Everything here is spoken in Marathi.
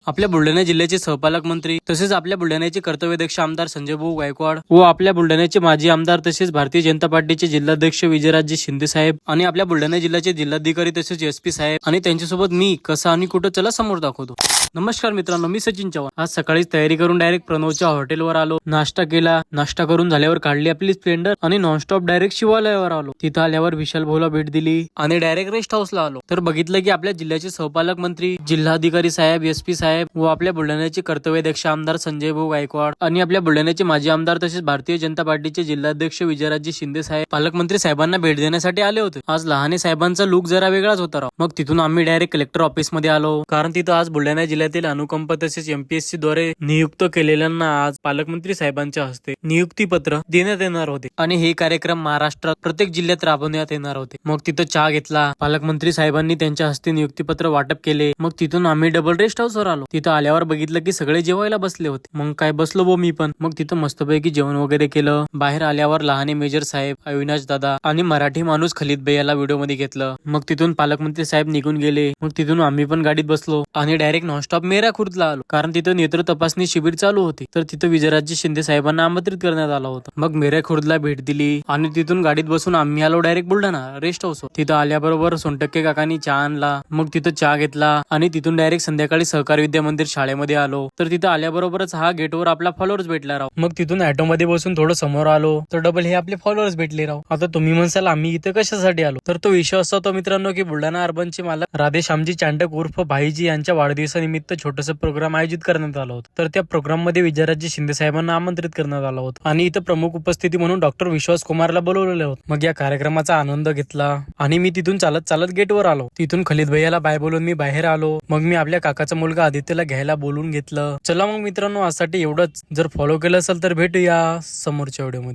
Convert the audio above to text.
आपल्या बुलढाणा जिल्ह्याचे सहपालक मंत्री तसेच आपल्या बुलढाण्याचे कर्तव्यदक्ष आमदार संजय भाऊ गायकवाड व आपल्या बुलढाण्याचे माजी आमदार तसेच भारतीय जनता पार्टीचे जिल्हाध्यक्ष विजयराजे शिंदे साहेब आणि आपल्या बुलढाणा जिल्ह्याचे जिल्हाधिकारी तसेच एसपी साहेब आणि त्यांच्यासोबत मी कसा आणि कुठं चला समोर दाखवतो। नमस्कार मित्रांनो, मी सचिन चव्हाण। आज सकाळीच तयारी करून डायरेक्ट प्रणवच्या हॉटेलवर आलो, नाश्ता केला। नाश्ता करून झाल्यावर काढली आपली स्प्लेंडर आणि नॉनस्टॉप डायरेक्ट शिवालयावर आलो। तिथं आल्यावर विशाल भाऊला भेट दिली आणि डायरेक्ट रेस्ट हाऊसला आलो तर बघितलं की आपल्या जिल्ह्याचे सहपालक मंत्री, जिल्हाधिकारी साहेब, एसपी साहेब व आपल्या बुलढाण्याचे कर्तव्यदक्ष आमदार संजय भाऊ गायकवाड आणि आपल्या बुलढाण्याचे माजी आमदार तसेच भारतीय जनता पार्टीचे जिल्हाध्यक्ष विजयराजे शिंदे साहेब पालकमंत्री साहेबांना भेट देण्यासाठी आले होते। आज लहाने साहेबांचा लुक जरा वेगळाच होता राव। मग तिथून आम्ही डायरेक्ट कलेक्टर ऑफिस मध्ये आलो, कारण तिथं आज बुलढाणा जिल्ह्यातील अनुकंप तसेच एमपीएससी द्वारे नियुक्त केलेल्यांना आज पालकमंत्री साहेबांच्या हस्ते नियुक्ती पत्र देण्यात येणार होते आणि हे कार्यक्रम महाराष्ट्रात प्रत्येक जिल्ह्यात राबवण्यात येणार होते। मग तिथं चहा घेतला, पालकमंत्री साहेबांनी त्यांच्या हस्ते नियुक्ती पत्र वाटप केले। मग तिथून आम्ही डबल रेस्ट हाऊस वर आलो। तिथं आल्यावर बघितलं की सगळे जेवायला बसले होते। मग काय बसलो बो मी पण। मग तिथं मस्तपैकी जेवण वगैरे केलं। बाहेर आल्यावर लहाने मेजर साहेब, अविनाश दादा आणि मराठी माणूस खलीद भाई याला व्हिडिओ मध्ये घेतलं। मग तिथून पालकमंत्री साहेब निघून गेले। मग तिथून आम्ही पण गाडीत बसलो आणि डायरेक्ट नॉनस्टॉप मेरा खुर्दला आलो, कारण तिथं नेत्र तपासणी शिबिर चालू होती तर तिथं विजयराजे शिंदे साहेबांना आमंत्रित करण्यात आलं होतं। मग मेरा खुर्दला भेट दिली आणि तिथून गाडीत बसून आम्ही आलो डायरेक्ट बुलढाणा रेस्ट हाऊस। तिथं आल्याबरोबर सोनटक्के काकांनी चहा आणला। मग तिथं चहा घेतला आणि तिथून डायरेक्ट संध्याकाळी सहकारी विद्या मंदिर शाळेमध्ये आलो तर तिथं आल्याबरोबरच हा गेटवर आपला फॉलोअर्स भेटला राव। मग तिथून ऑटो मध्ये बसून थोडं समोर आलो तर डबल हे आपले फॉलोअर्स भेटले राव। आता तुम्ही म्हणसाल आम्ही इथं कशासाठी आलो, तर तो विषय असा होता मित्रांनो की बुलढाणा अर्बनचे मालक राधेश्यामजी चांडक उर्फ भाईजी यांच्या वाढदिवसानिमित्त छोटस प्रोग्राम आयोजित करण्यात आलं होतं। तर त्या प्रोग्राम मध्ये विजयराजे शिंदे साहेबांना आमंत्रित करण्यात आलं होतं आणि इथं प्रमुख उपस्थिती म्हणून डॉक्टर विश्वास कुमारला बोलवलेलं होतं। मग या कार्यक्रमाचा आनंद घेतला आणि मी तिथून चालत चालत गेटवर आलो। तिथून खलीद भैयाला बाय बोलून मी बाहेर आलो। मग मी आपल्या काकाचा मुलगा आदित्यला घ्यायला बोलून घेतलं। चला मग मित्रांनो, आजसाठी एवढंच। जर फॉलो केलं असेल तर भेटूया समोरच्या व्हिडिओ मध्ये।